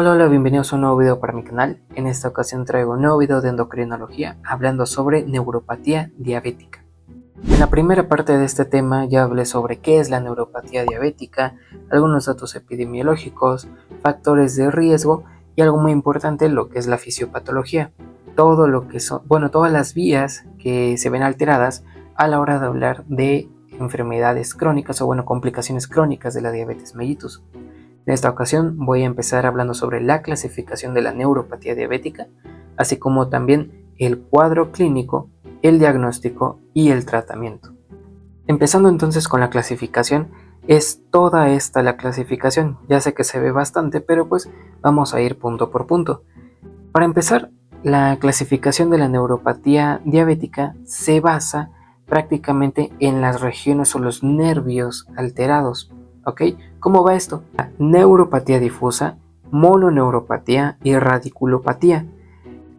Hola, hola, bienvenidos a un nuevo video para mi canal. En esta ocasión traigo un nuevo video de endocrinología hablando sobre neuropatía diabética. En la primera parte de este tema ya hablé sobre qué es la neuropatía diabética, algunos datos epidemiológicos, factores de riesgo y algo muy importante, lo que es la fisiopatología. Todo lo que son, todas las vías que se ven alteradas a la hora de hablar de enfermedades crónicas o complicaciones crónicas de la diabetes mellitus. En esta ocasión voy a empezar hablando sobre la clasificación de la neuropatía diabética, así como también el cuadro clínico, el diagnóstico y el tratamiento. Empezando entonces con la clasificación, es toda esta la clasificación. Ya sé que se ve bastante, pero pues vamos a ir punto por punto. Para empezar, la clasificación de la neuropatía diabética se basa prácticamente en las regiones o los nervios alterados. ¿Ok? ¿Cómo va esto? Neuropatía difusa, mononeuropatía y radiculopatía.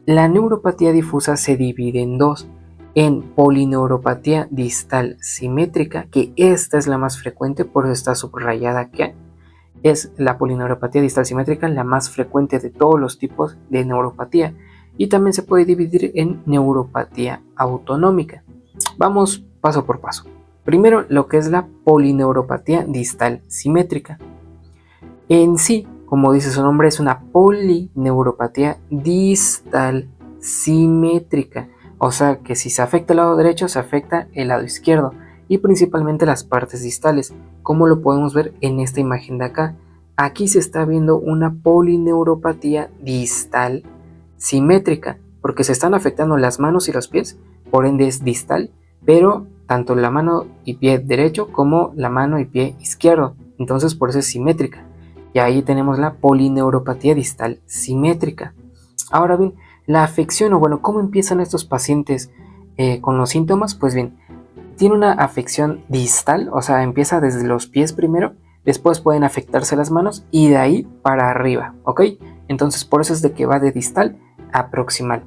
La neuropatía difusa se divide en dos, en polineuropatía distal simétrica, que esta es la más frecuente, por eso está subrayada aquí. Es la polineuropatía distal simétrica la más frecuente de todos los tipos de neuropatía, y también se puede dividir en neuropatía autonómica. Vamos paso por paso. Primero, lo que es la polineuropatía distal simétrica. En sí, como dice su nombre, es una polineuropatía distal simétrica. O sea que si se afecta el lado derecho, se afecta el lado izquierdo y principalmente las partes distales, como lo podemos ver en esta imagen de acá. Aquí se está viendo una polineuropatía distal simétrica, porque se están afectando las manos y los pies, por ende es distal, pero tanto la mano y pie derecho como la mano y pie izquierdo, entonces por eso es simétrica. Y ahí tenemos la polineuropatía distal simétrica. Ahora bien, la afección ¿cómo empiezan estos pacientes con los síntomas? Pues bien, tiene una afección distal, o sea, empieza desde los pies primero, después pueden afectarse las manos y de ahí para arriba, ¿ok? Entonces por eso es de que va de distal a proximal.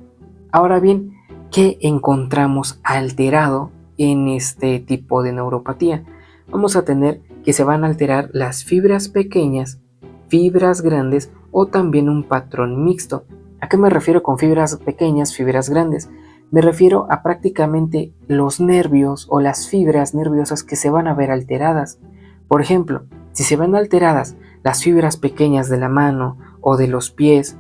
Ahora bien, ¿qué encontramos alterado en este tipo de neuropatía? Vamos a tener que se van a alterar las fibras pequeñas, fibras grandes o también un patrón mixto. ¿A qué me refiero con fibras pequeñas, fibras grandes? Me refiero a prácticamente los nervios o las fibras nerviosas que se van a ver alteradas. Por ejemplo, si se ven alteradas las fibras pequeñas de la mano o de los pies,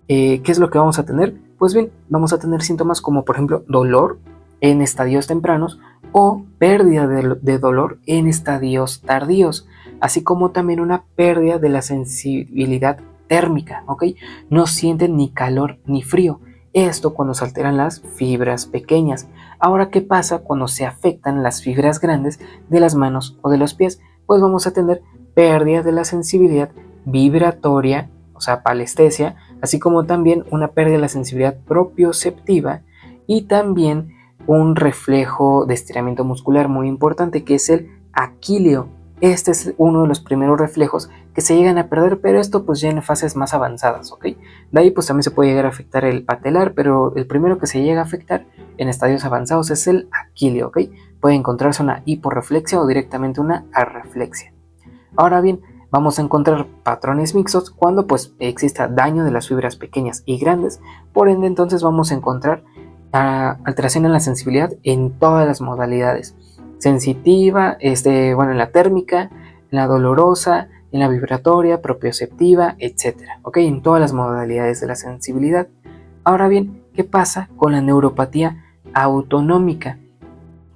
¿qué es lo que vamos a tener? Pues bien, vamos a tener síntomas como por ejemplo dolor en estadios tempranos o pérdida de dolor en estadios tardíos, así como también una pérdida de la sensibilidad térmica, ¿ok? No sienten ni calor ni frío. Esto cuando se alteran las fibras pequeñas. Ahora, ¿qué pasa cuando se afectan las fibras grandes de las manos o de los pies? Pues vamos a tener pérdida de la sensibilidad vibratoria, o sea, palestesia, así como también una pérdida de la sensibilidad propioceptiva y también un reflejo de estiramiento muscular muy importante, que es el aquileo. Este es uno de los primeros reflejos que se llegan a perder, pero esto pues ya en fases más avanzadas, ¿ok? De ahí pues también se puede llegar a afectar el patelar, pero el primero que se llega a afectar en estadios avanzados es el aquileo, ¿ok? Puede encontrarse una hiporreflexia o directamente una arreflexia. Ahora bien, vamos a encontrar patrones mixtos cuando pues exista daño de las fibras pequeñas y grandes, por ende entonces vamos a encontrar alteración en la sensibilidad en todas las modalidades. Sensitiva, en la térmica, en la dolorosa, en la vibratoria, propioceptiva, etcétera, ¿ok? En todas las modalidades de la sensibilidad. Ahora bien, ¿qué pasa con la neuropatía autonómica?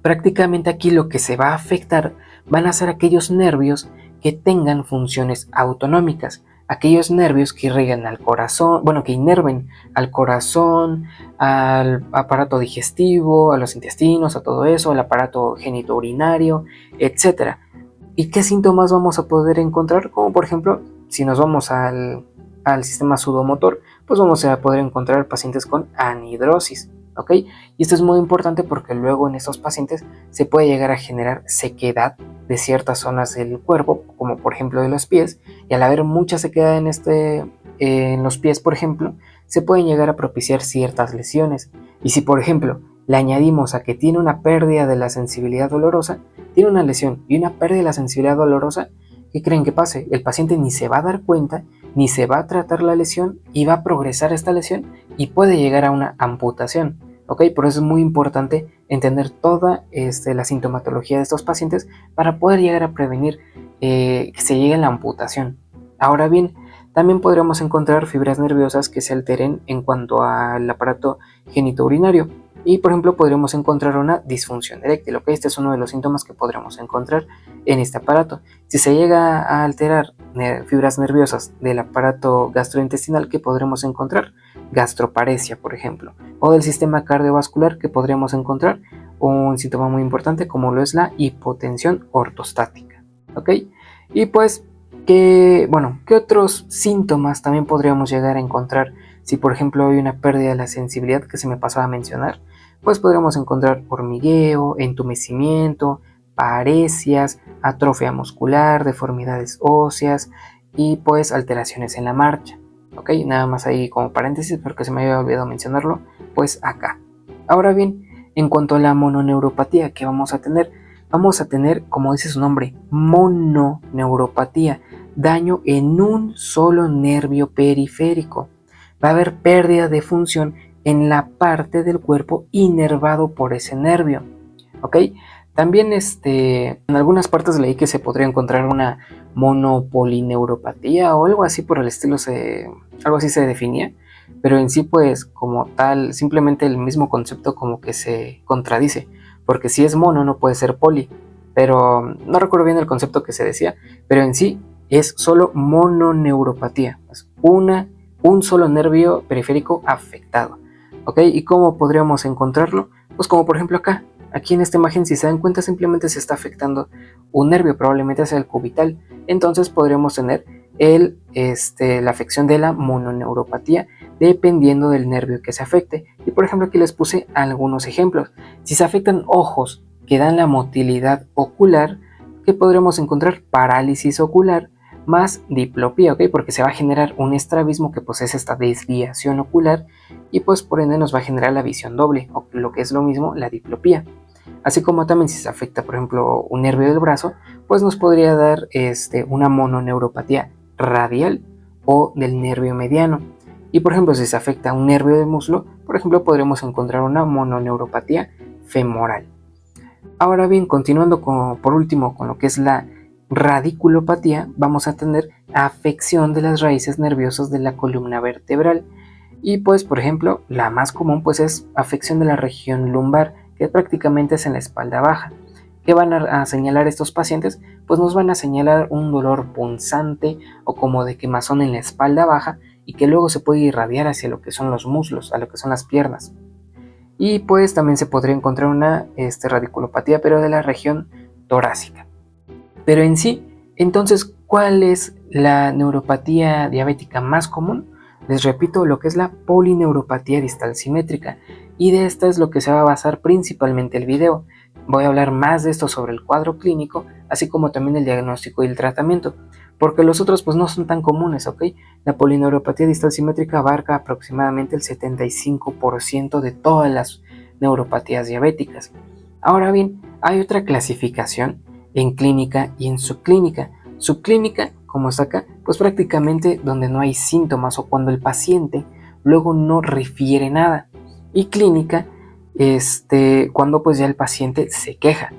Prácticamente aquí lo que se va a afectar van a ser aquellos nervios que tengan funciones autonómicas, aquellos nervios que irrigan al corazón, que inerven al corazón, al aparato digestivo, a los intestinos, a todo eso, al aparato genitourinario, etc. ¿Y qué síntomas vamos a poder encontrar? Como por ejemplo, si nos vamos al sistema sudomotor, pues vamos a poder encontrar pacientes con anhidrosis, ¿ok? Y esto es muy importante porque luego en estos pacientes se puede llegar a generar sequedad de ciertas zonas del cuerpo, como por ejemplo de los pies, y al haber mucha sequedad en los pies, por ejemplo, se pueden llegar a propiciar ciertas lesiones. Y si por ejemplo le añadimos a que tiene una pérdida de la sensibilidad dolorosa, tiene una lesión y una pérdida de la sensibilidad dolorosa, ¿qué creen que pase? El paciente ni se va a dar cuenta ni se va a tratar la lesión y va a progresar esta lesión y puede llegar a una amputación. ¿Ok? Por eso es muy importante entender toda la sintomatología de estos pacientes para poder llegar a prevenir que se llegue a la amputación. Ahora bien, también podremos encontrar fibras nerviosas que se alteren en cuanto al aparato genitourinario y, por ejemplo, podremos encontrar una disfunción eréctil. ¿Ok? Este es uno de los síntomas que podremos encontrar en este aparato. Si se llega a alterar fibras nerviosas del aparato gastrointestinal, ¿qué podremos encontrar? Gastroparesia, por ejemplo, o del sistema cardiovascular, que podríamos encontrar un síntoma muy importante como lo es la hipotensión ortostática. ¿Ok? Y pues, ¿qué otros síntomas también podríamos llegar a encontrar? Si por ejemplo hay una pérdida de la sensibilidad que se me pasaba a mencionar, pues podríamos encontrar hormigueo, entumecimiento, paresias, atrofia muscular, deformidades óseas y pues alteraciones en la marcha. Ok, nada más ahí como paréntesis porque se me había olvidado mencionarlo, pues acá. Ahora bien, en cuanto a la mononeuropatía que vamos a tener, como dice su nombre, mononeuropatía, daño en un solo nervio periférico. Va a haber pérdida de función en la parte del cuerpo inervado por ese nervio. ¿Ok? También en algunas partes leí que se podría encontrar una monopolineuropatía o algo así por el estilo, algo así se definía, pero en sí pues como tal, simplemente el mismo concepto como que se contradice, porque si es mono no puede ser poli, pero no recuerdo bien el concepto que se decía, pero en sí es solo mononeuropatía, es un solo nervio periférico afectado. ¿Ok? ¿Y cómo podríamos encontrarlo? Pues como por ejemplo acá. Aquí en esta imagen, si se dan cuenta, simplemente se está afectando un nervio, probablemente sea el cubital. Entonces podríamos tener la afección de la mononeuropatía dependiendo del nervio que se afecte. Y por ejemplo aquí les puse algunos ejemplos. Si se afectan ojos que dan la motilidad ocular, ¿qué podremos encontrar? Parálisis ocular más diplopía, ¿ok? Porque se va a generar un estrabismo que pues es esta desviación ocular y pues por ende nos va a generar la visión doble, o lo que es lo mismo, la diplopía. Así como también si se afecta, por ejemplo, un nervio del brazo, pues nos podría dar una mononeuropatía radial o del nervio mediano. Y por ejemplo, si se afecta un nervio del muslo, por ejemplo, podremos encontrar una mononeuropatía femoral. Ahora bien, continuando por último con lo que es la radiculopatía, vamos a tener afección de las raíces nerviosas de la columna vertebral. Y pues, por ejemplo, la más común pues es afección de la región lumbar, que prácticamente es en la espalda baja. ¿Qué van a señalar estos pacientes? Pues nos van a señalar un dolor punzante o como de quemazón en la espalda baja y que luego se puede irradiar hacia lo que son los muslos, a lo que son las piernas. Y pues también se podría encontrar una radiculopatía, pero de la región torácica. Pero en sí, entonces, ¿cuál es la neuropatía diabética más común? Les repito, lo que es la polineuropatía distal simétrica, y de esta es lo que se va a basar principalmente el video. Voy a hablar más de esto sobre el cuadro clínico, así como también el diagnóstico y el tratamiento, porque los otros pues no son tan comunes, ¿ok? La polineuropatía distal simétrica abarca aproximadamente el 75% de todas las neuropatías diabéticas. Ahora bien, hay otra clasificación en clínica y en subclínica. Subclínica, como está acá, pues prácticamente donde no hay síntomas o cuando el paciente luego no refiere nada. Y clínica, cuando pues ya el paciente se queja,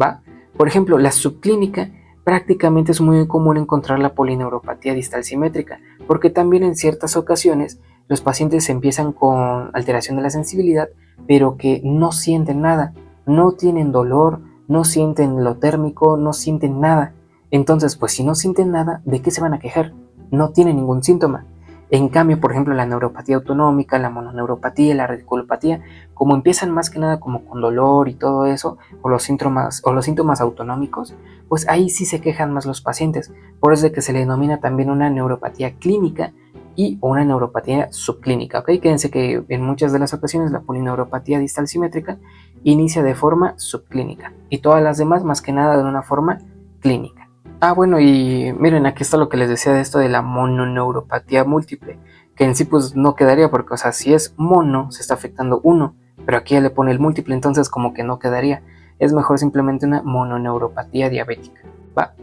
¿va? Por ejemplo, la subclínica prácticamente es muy común encontrar la polineuropatía distal simétrica, porque también en ciertas ocasiones los pacientes empiezan con alteración de la sensibilidad, pero que no sienten nada, no tienen dolor, no sienten lo térmico, no sienten nada. Entonces, pues si no sienten nada, ¿de qué se van a quejar? No tienen ningún síntoma. En cambio, por ejemplo, la neuropatía autonómica, la mononeuropatía, la radiculopatía, como empiezan más que nada como con dolor y todo eso, o los síntomas autonómicos, pues ahí sí se quejan más los pacientes. Por eso es de que se le denomina también una neuropatía clínica y una neuropatía subclínica, ¿ok? Quédense que en muchas de las ocasiones la polineuropatía distal simétrica inicia de forma subclínica y todas las demás más que nada de una forma clínica. Bueno, y miren, aquí está lo que les decía de esto de la mononeuropatía múltiple, que en sí pues no quedaría porque, o sea, si es mono se está afectando uno, pero aquí ya le pone el múltiple, entonces como que no quedaría. Es mejor simplemente una mononeuropatía diabética, ¿va?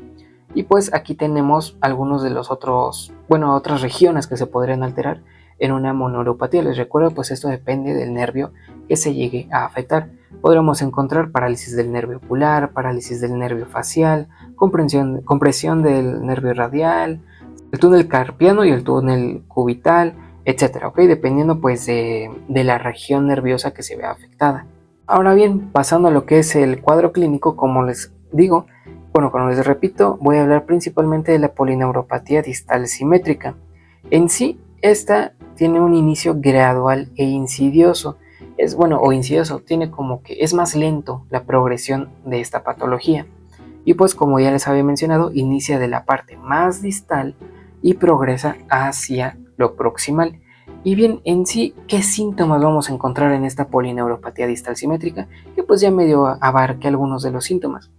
Y pues aquí tenemos algunos de los otros, bueno, a otras regiones que se podrían alterar en una mononeuropatía. Les recuerdo, pues esto depende del nervio que se llegue a afectar. Podremos encontrar parálisis del nervio ocular, parálisis del nervio facial, compresión del nervio radial, el túnel carpiano y el túnel cubital, etcétera, ¿ok? Dependiendo pues de la región nerviosa que se vea afectada. Ahora bien, pasando a lo que es el cuadro clínico, como les digo, como les repito, voy a hablar principalmente de la polineuropatía distal simétrica. En sí, esta tiene un inicio gradual e insidioso. Tiene como que es más lento la progresión de esta patología. Y pues como ya les había mencionado, inicia de la parte más distal y progresa hacia lo proximal. Y bien, en sí, ¿qué síntomas vamos a encontrar en esta polineuropatía distal simétrica? Que pues ya medio abarqué algunos de los síntomas.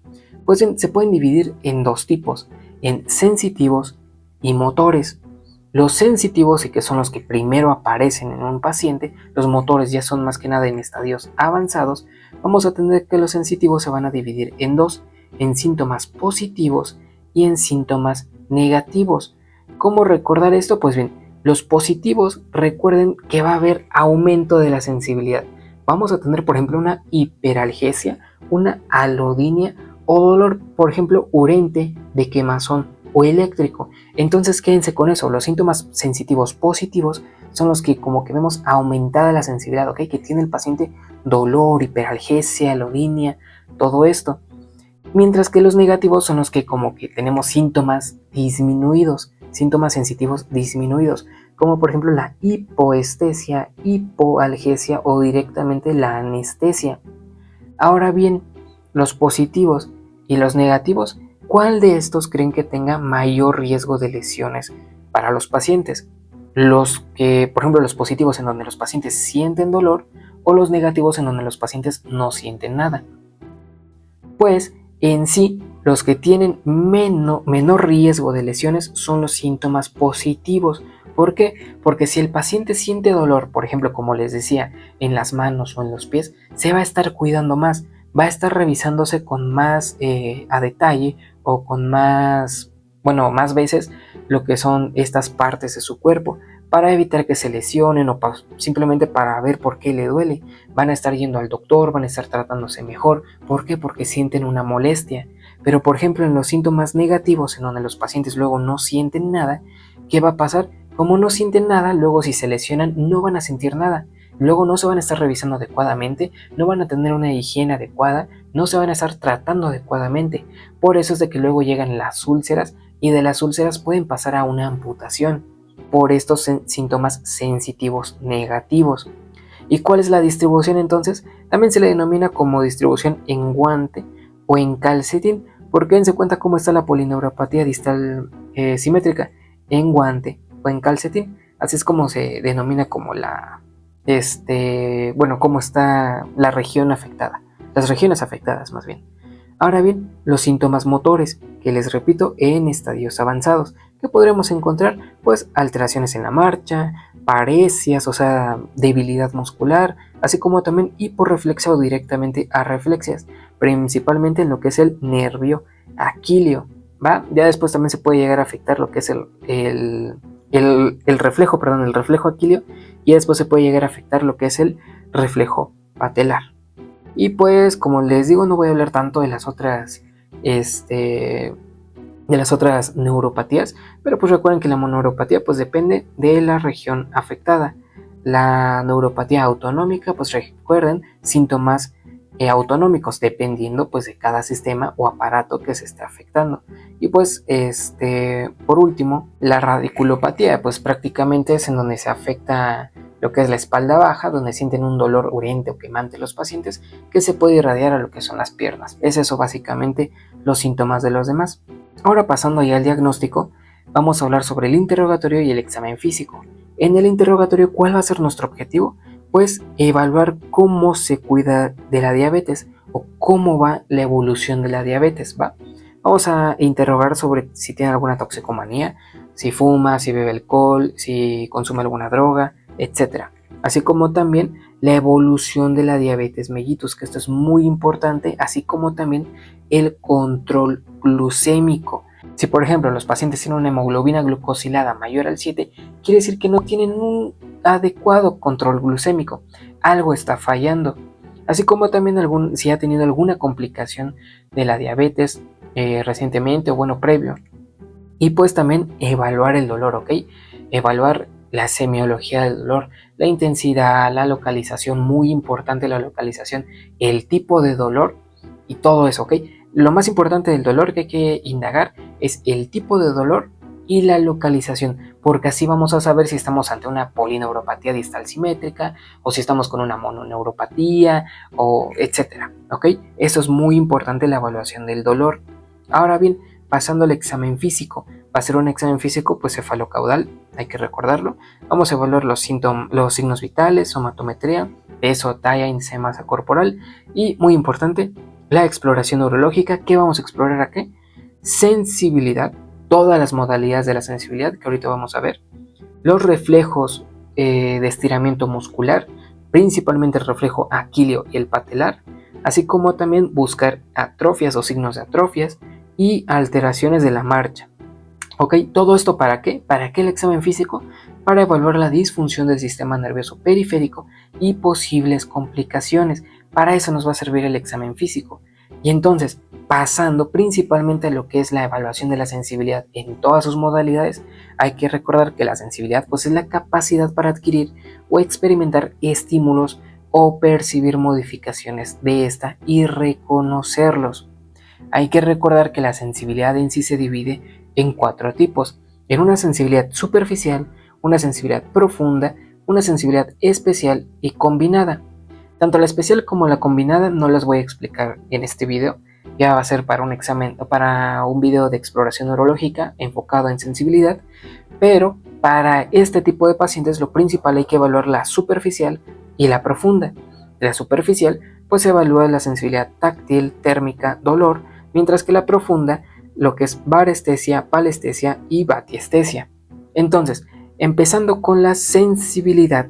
Pues bien, se pueden dividir en dos tipos, en sensitivos y motores. Los sensitivos, y que son los que primero aparecen en un paciente, los motores ya son más que nada en estadios avanzados, vamos a tener que los sensitivos se van a dividir en dos, en síntomas positivos y en síntomas negativos. ¿Cómo recordar esto? Pues bien, los positivos, recuerden que va a haber aumento de la sensibilidad. Vamos a tener, por ejemplo, una hiperalgesia, una alodinia o dolor, por ejemplo, urente, de quemazón o eléctrico. Entonces quédense con eso. Los síntomas sensitivos positivos son los que como que vemos aumentada la sensibilidad, ¿ok? Que tiene el paciente dolor, hiperalgesia, alodinia, todo esto. Mientras que los negativos son los que como que tenemos síntomas disminuidos, síntomas sensitivos disminuidos, como por ejemplo la hipoestesia, hipoalgesia o directamente la anestesia. Ahora bien, los positivos y los negativos, ¿cuál de estos creen que tenga mayor riesgo de lesiones para los pacientes? Los que, por ejemplo, los positivos en donde los pacientes sienten dolor o los negativos en donde los pacientes no sienten nada. Pues en sí, los que tienen menor riesgo de lesiones son los síntomas positivos. ¿Por qué? Porque si el paciente siente dolor, por ejemplo, como les decía, en las manos o en los pies, se va a estar cuidando más, va a estar revisándose con más a detalle o con más veces lo que son estas partes de su cuerpo, para evitar que se lesionen o simplemente para ver por qué le duele. Van a estar yendo al doctor, van a estar tratándose mejor. ¿Por qué? Porque sienten una molestia. Pero por ejemplo en los síntomas negativos, en donde los pacientes luego no sienten nada, ¿qué va a pasar? Como no sienten nada, luego si se lesionan no van a sentir nada. Luego no se van a estar revisando adecuadamente, no van a tener una higiene adecuada, no se van a estar tratando adecuadamente. Por eso es de que luego llegan las úlceras y de las úlceras pueden pasar a una amputación por estos síntomas sensitivos negativos. ¿Y cuál es la distribución entonces? También se le denomina como distribución en guante o en calcetín, porque dense cuenta cómo está la polineuropatía distal simétrica, en guante o en calcetín. Así es como se denomina como cómo está la región afectada, las regiones afectadas más bien. Ahora bien, los síntomas motores, que les repito, en estadios avanzados, que podremos encontrar pues alteraciones en la marcha, paresias, o sea, debilidad muscular, así como también hiporreflexia o directamente arreflexias, principalmente en lo que es el nervio aquileo, ¿va? Ya después también se puede llegar a afectar lo que es el reflejo aquileo, y después se puede llegar a afectar lo que es el reflejo patelar. Y pues, como les digo, no voy a hablar tanto de las otras neuropatías, pero pues recuerden que la mononeuropatía pues depende de la región afectada. La neuropatía autonómica, pues recuerden, síntomas autonómicos dependiendo pues de cada sistema o aparato que se esté afectando. Y pues por último, la radiculopatía, pues prácticamente es en donde se afecta lo que es la espalda baja, donde sienten un dolor urente o quemante los pacientes, que se puede irradiar a lo que son las piernas. Es eso básicamente los síntomas de los demás. Ahora pasando ya al diagnóstico, vamos a hablar sobre el interrogatorio y el examen físico. En el interrogatorio, ¿cuál va a ser nuestro objetivo? Pues evaluar cómo se cuida de la diabetes o cómo va la evolución de la diabetes, ¿va? Vamos a interrogar sobre si tiene alguna toxicomanía, si fuma, si bebe alcohol, si consume alguna droga, etc. Así como también la evolución de la diabetes mellitus, que esto es muy importante, así como también el control glucémico. Si por ejemplo los pacientes tienen una hemoglobina glucosilada mayor al 7, quiere decir que no tienen un adecuado control glucémico, algo está fallando. Así como también si ha tenido alguna complicación de la diabetes recientemente o bueno previo. Y pues también evaluar el dolor, ¿ok? Evaluar la semiología del dolor, la intensidad, la localización, muy importante la localización, el tipo de dolor y todo eso, ¿ok? Lo más importante del dolor que hay que indagar es el tipo de dolor y la localización, porque así vamos a saber si estamos ante una polineuropatía distal simétrica o si estamos con una mononeuropatía o etcétera, ¿ok? Eso es muy importante, la evaluación del dolor. Ahora bien, pasando al examen físico, va a ser un examen físico pues cefalocaudal, hay que recordarlo. Vamos a evaluar los signos vitales, somatometría, peso, talla, índice de masa corporal y muy importante, la exploración neurológica. ¿Qué vamos a explorar aquí? Sensibilidad, todas las modalidades de la sensibilidad que ahorita vamos a ver, los reflejos de estiramiento muscular, principalmente el reflejo aquileo y el patelar, así como también buscar atrofias o signos de atrofias y alteraciones de la marcha. ¿Ok? ¿Todo esto para qué? ¿Para qué el examen físico? Para evaluar la disfunción del sistema nervioso periférico y posibles complicaciones. Para eso nos va a servir el examen físico. Y entonces, pasando principalmente a lo que es la evaluación de la sensibilidad en todas sus modalidades, hay que recordar que la sensibilidad pues, es la capacidad para adquirir o experimentar estímulos o percibir modificaciones de esta y reconocerlos. Hay que recordar que la sensibilidad en sí se divide en 4 tipos, en una sensibilidad superficial, una sensibilidad profunda, una sensibilidad especial y combinada. Tanto la especial como la combinada no las voy a explicar en este video, ya va a ser para un examen o para un video de exploración neurológica enfocado en sensibilidad, pero para este tipo de pacientes lo principal hay que evaluar la superficial y la profunda. La superficial pues evalúa la sensibilidad táctil, térmica, dolor, mientras que la profunda lo que es varestesia, palestesia y batiestesia. Entonces, empezando con la sensibilidad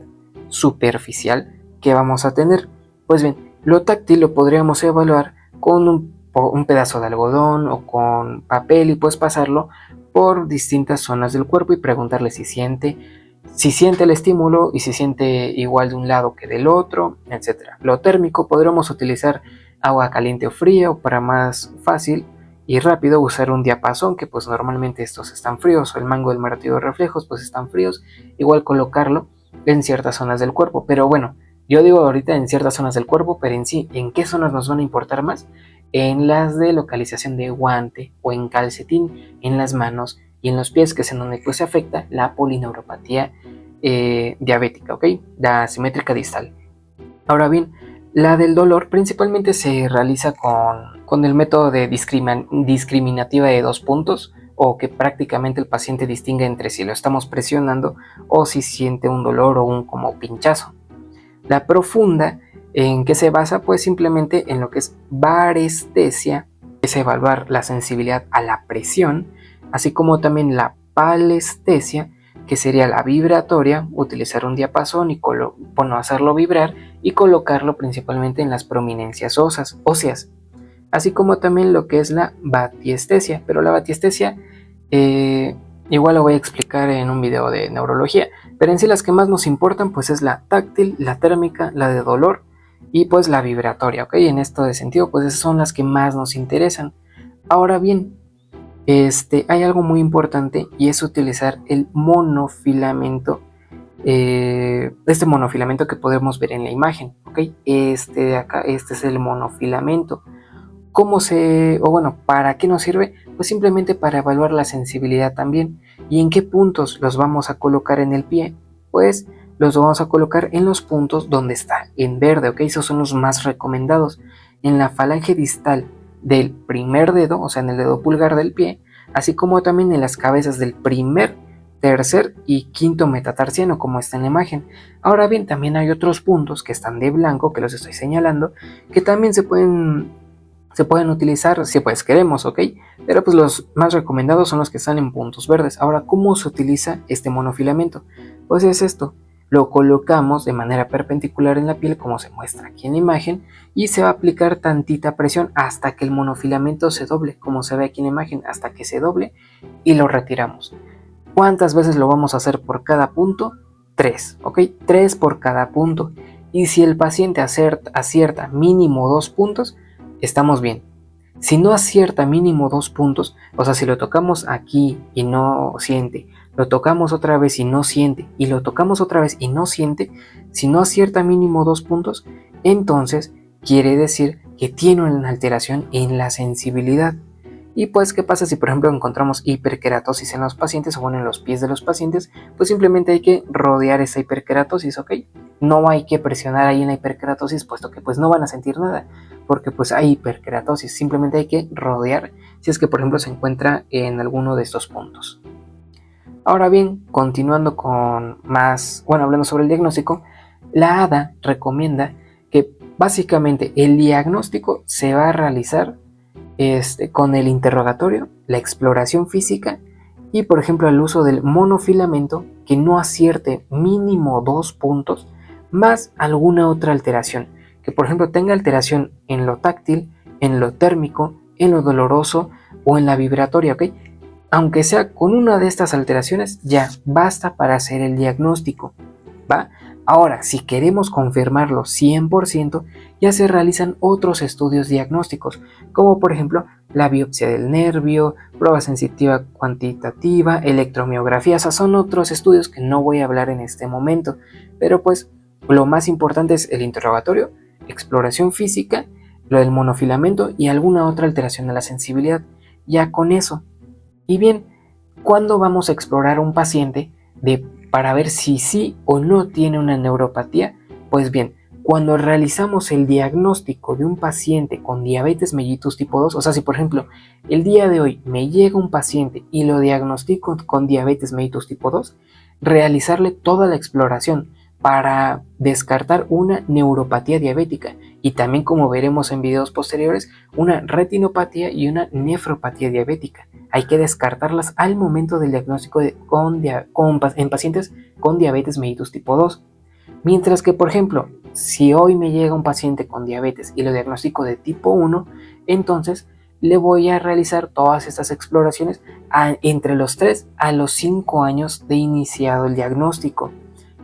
superficial que vamos a tener, pues bien, lo táctil lo podríamos evaluar con un pedazo de algodón o con papel y pues pasarlo por distintas zonas del cuerpo y preguntarle si siente el estímulo y si siente igual de un lado que del otro, etc. Lo térmico podríamos utilizar agua caliente o fría, o para más fácil y rápido usar un diapasón, que pues normalmente estos están fríos, o el mango del martillo de reflejos pues están fríos, igual colocarlo en ciertas zonas del cuerpo. Pero bueno, yo digo ahorita en ciertas zonas del cuerpo, pero en sí, ¿en qué zonas nos van a importar más? En las de localización de guante o en calcetín, en las manos y en los pies, que es en donde pues se afecta la polineuropatía diabética, ¿ok? La simétrica distal. Ahora bien, la del dolor principalmente se realiza con el método de discriminativa de 2 puntos, o que prácticamente el paciente distingue entre si lo estamos presionando o si siente un dolor o un como pinchazo. La profunda, ¿en qué se basa? Pues simplemente en lo que es varestesia, que es evaluar la sensibilidad a la presión, así como también la palestesia, que sería la vibratoria, utilizar un diapasón y hacerlo vibrar y colocarlo principalmente en las prominencias óseas, así como también lo que es la batiestesia, pero la batiestesia igual lo voy a explicar en un video de neurología, pero en sí las que más nos importan pues es la táctil, la térmica, la de dolor y pues la vibratoria, ¿ok? En esto de sentido pues esas son las que más nos interesan. Ahora bien, hay algo muy importante y es utilizar el monofilamento, este monofilamento que podemos ver en la imagen, ¿ok? Este de acá, este es el monofilamento. ¿Para qué nos sirve? Pues simplemente para evaluar la sensibilidad también. ¿Y en qué puntos los vamos a colocar en el pie? Pues los vamos a colocar en los puntos donde está en verde, ¿ok? Esos son los más recomendados. En la falange distal del primer dedo, o sea, en el dedo pulgar del pie, así como también en las cabezas del primer, tercer y quinto metatarsiano, como está en la imagen. Ahora bien, también hay otros puntos que están de blanco, que los estoy señalando, que también se pueden utilizar si pues queremos, ¿ok? Pero pues los más recomendados son los que están en puntos verdes. Ahora, ¿cómo se utiliza este monofilamento? Pues es esto. lo colocamos de manera perpendicular en la piel como se muestra aquí en la imagen y se va a aplicar tantita presión hasta que el monofilamento se doble, como se ve aquí en la imagen, hasta que se doble y lo retiramos. ¿Cuántas veces lo vamos a hacer por cada punto? 3, ¿ok? 3 por cada punto. Y si el paciente acierta mínimo 2 puntos, estamos bien. Si no acierta mínimo 2 puntos, o sea, si lo tocamos aquí y no siente, lo tocamos otra vez y no siente, y lo tocamos otra vez y no siente, si no acierta mínimo 2 puntos, entonces quiere decir que tiene una alteración en la sensibilidad. Y pues, ¿qué pasa si por ejemplo encontramos hiperkeratosis en los pacientes o bueno, en los pies de los pacientes? Pues simplemente hay que rodear esa hiperkeratosis, ¿ok? No hay que presionar ahí en la hiperkeratosis, puesto que pues no van a sentir nada, porque pues hay hiperkeratosis, simplemente hay que rodear si es que por ejemplo se encuentra en alguno de estos puntos. Ahora bien, continuando con más, bueno, hablando sobre el diagnóstico, la ADA recomienda que básicamente el diagnóstico se va a realizar con el interrogatorio, la exploración física y por ejemplo el uso del monofilamento que no acierte mínimo 2 puntos más alguna otra alteración, que por ejemplo tenga alteración en lo táctil, en lo térmico, en lo doloroso o en la vibratoria, ¿ok? Aunque sea con una de estas alteraciones ya basta para hacer el diagnóstico, ¿va? Ahora, si queremos confirmarlo 100%, ya se realizan otros estudios diagnósticos, como por ejemplo la biopsia del nervio, prueba sensitiva cuantitativa, electromiografía. O sea, son otros estudios que no voy a hablar en este momento, pero pues lo más importante es el interrogatorio, exploración física, lo del monofilamento y alguna otra alteración de la sensibilidad. Ya con eso. Y bien, ¿cuándo vamos a explorar a un paciente para ver si sí o no tiene una neuropatía? Pues bien, cuando realizamos el diagnóstico de un paciente con diabetes mellitus tipo 2, o sea, si por ejemplo el día de hoy me llega un paciente y lo diagnostico con diabetes mellitus tipo 2, realizarle toda la exploración para descartar una neuropatía diabética y también, como veremos en videos posteriores, una retinopatía y una nefropatía diabética. Hay que descartarlas al momento del diagnóstico en pacientes con diabetes mellitus tipo 2. Mientras que, por ejemplo, si hoy me llega un paciente con diabetes y lo diagnostico de tipo 1, entonces le voy a realizar todas estas exploraciones entre los 3 a los 5 años de iniciado el diagnóstico.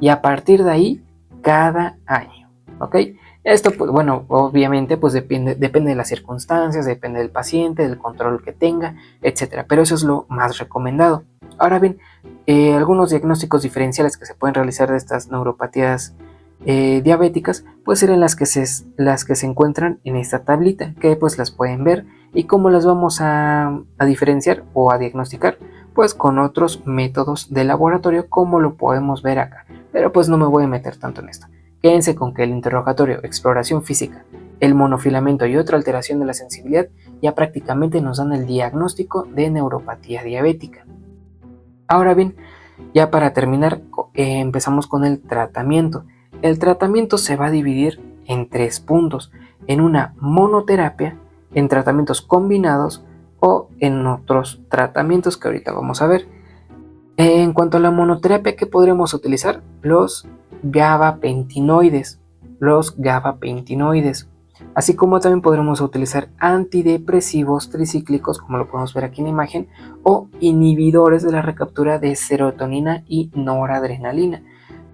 Y a partir de ahí, cada año, ¿ok? Esto, pues bueno, obviamente pues depende de las circunstancias, depende del paciente, del control que tenga, etcétera. Pero eso es lo más recomendado. Ahora bien, algunos diagnósticos diferenciales que se pueden realizar de estas neuropatías diabéticas, pues serán las que se encuentran en esta tablita, que pues las pueden ver. ¿Y cómo las vamos a diferenciar o a diagnosticar? Pues con otros métodos de laboratorio, como lo podemos ver acá. Pero pues no me voy a meter tanto en esto. Quédense con que el interrogatorio, exploración física, el monofilamento y otra alteración de la sensibilidad ya prácticamente nos dan el diagnóstico de neuropatía diabética. Ahora bien, ya para terminar, empezamos con el tratamiento. El tratamiento se va a dividir en 3 puntos: en una monoterapia, en tratamientos combinados o en otros tratamientos que ahorita vamos a ver. En cuanto a la monoterapia, ¿qué podremos utilizar? Los gabapentinoides, así como también podremos utilizar antidepresivos tricíclicos, como lo podemos ver aquí en la imagen, o inhibidores de la recaptura de serotonina y noradrenalina.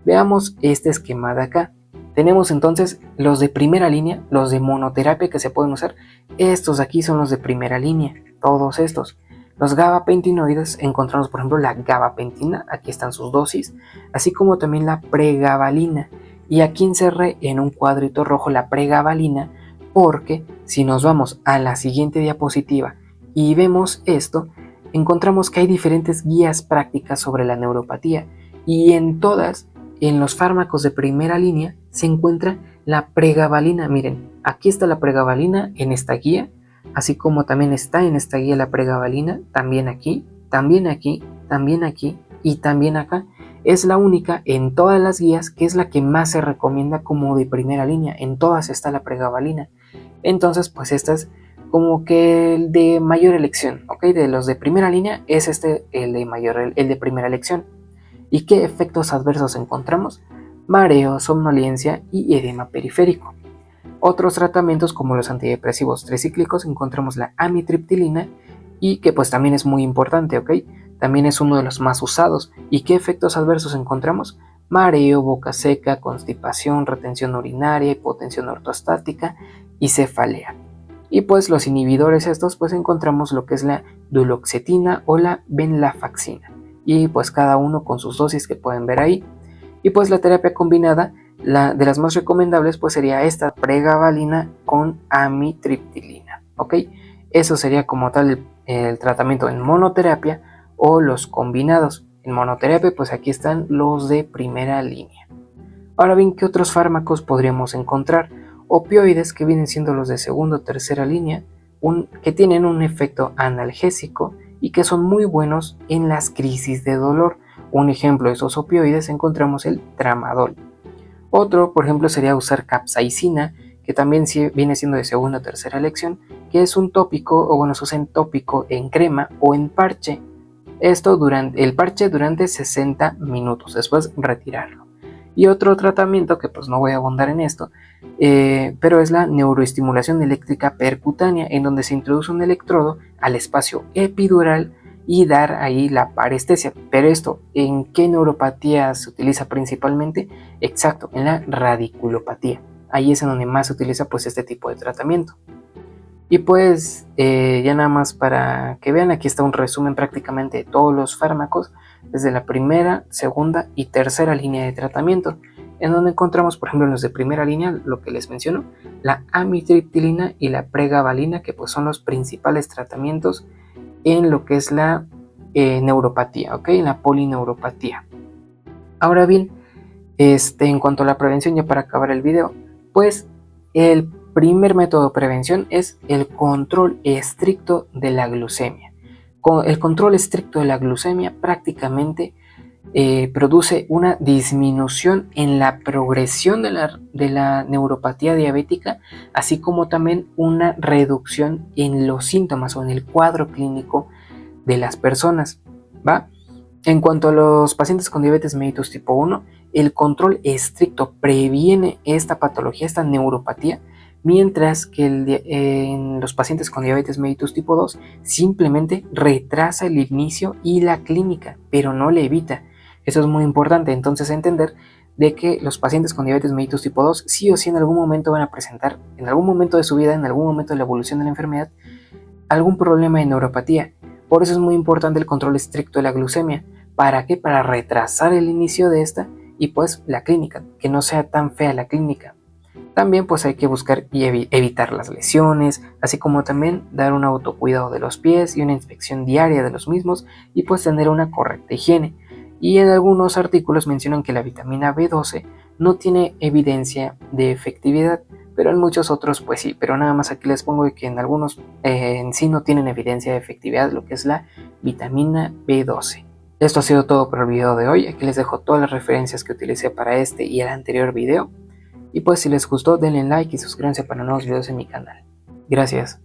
Veamos este esquema de acá. Tenemos entonces los de primera línea, los de monoterapia que se pueden usar. Estos aquí son los de primera línea, todos estos. Los gabapentinoides, encontramos por ejemplo la gabapentina, aquí están sus dosis, así como también la pregabalina. Y aquí encerré en un cuadrito rojo la pregabalina, porque si nos vamos a la siguiente diapositiva y vemos esto, encontramos que hay diferentes guías prácticas sobre la neuropatía, y en todas, en los fármacos de primera línea, se encuentra la pregabalina. Miren, aquí está la pregabalina en esta guía, así como también está en esta guía la pregabalina, también aquí, también aquí, también aquí y también acá. Es la única en todas las guías que es la que más se recomienda como de primera línea. En todas está la pregabalina. Entonces, pues esta es como que el de mayor elección, ¿ok? De los de primera línea es el de primera elección. ¿Y qué efectos adversos encontramos? mareo, somnolencia y edema periférico. Otros tratamientos como los antidepresivos tricíclicos encontramos la amitriptilina y que pues también es muy importante, ¿ok? También es uno de los más usados. ¿Y qué efectos adversos encontramos? Mareo, boca seca, constipación, retención urinaria, hipotensión ortostática y cefalea. Y pues los inhibidores estos pues encontramos lo que es la duloxetina o la venlafaxina. Y pues cada uno con sus dosis que pueden ver ahí. Y pues la terapia combinada, de las más recomendables pues sería esta pregabalina con amitriptilina, ¿ok? Eso sería como tal el tratamiento en monoterapia o los combinados. En monoterapia pues aquí están los de primera línea. Ahora bien, ¿qué otros fármacos podríamos encontrar? Opioides, que vienen siendo los de segunda o tercera línea, que tienen un efecto analgésico y que son muy buenos en las crisis de dolor. Un ejemplo de esos opioides encontramos el tramadol. Otro, por ejemplo, sería usar capsaicina, que también viene siendo de segunda o tercera elección, que es un tópico, o bueno, se usa en tópico, en crema o en parche. Esto durante el parche durante 60 minutos, después retirarlo. Y otro tratamiento que pues no voy a abundar en esto, pero es la neuroestimulación eléctrica percutánea, en donde se introduce un electrodo al espacio epidural y dar ahí la parestesia. Pero esto, ¿en qué neuropatía se utiliza principalmente? Exacto, en la radiculopatía. Ahí es en donde más se utiliza pues este tipo de tratamiento. Y pues ya nada más para que vean, aquí está un resumen prácticamente de todos los fármacos desde la primera, segunda y tercera línea de tratamiento, en donde encontramos, por ejemplo, en los de primera línea, lo que les menciono, la amitriptilina y la pregabalina, que pues son los principales tratamientos en lo que es la neuropatía, ¿ok? En la polineuropatía. Ahora bien, en cuanto a la prevención, ya para acabar el video, pues el primer método de prevención es el control estricto de la glucemia. El control estricto de la glucemia prácticamente produce una disminución en la progresión de la neuropatía diabética, así como también una reducción en los síntomas o en el cuadro clínico de las personas, ¿va? En cuanto a los pacientes con diabetes mellitus tipo 1, el control estricto previene esta patología, esta neuropatía, mientras que en los pacientes con diabetes mellitus tipo 2 simplemente retrasa el inicio y la clínica, pero no le evita. Eso es muy importante, entonces entender de que los pacientes con diabetes mellitus tipo 2 sí o sí en algún momento van a presentar, en algún momento de su vida, en algún momento de la evolución de la enfermedad, algún problema de neuropatía. Por eso es muy importante el control estricto de la glucemia. ¿Para qué? Para retrasar el inicio de esta y pues la clínica, que no sea tan fea la clínica. También pues hay que buscar y evitar las lesiones, así como también dar un autocuidado de los pies y una inspección diaria de los mismos y pues tener una correcta higiene. Y en algunos artículos mencionan que la vitamina B12 no tiene evidencia de efectividad, pero en muchos otros pues sí, pero nada más aquí les pongo que en algunos en sí no tienen evidencia de efectividad lo que es la vitamina B12. Esto ha sido todo por el video de hoy. Aquí les dejo todas las referencias que utilicé para este y el anterior video. Y pues si les gustó denle like y suscríbanse para nuevos videos en mi canal. Gracias.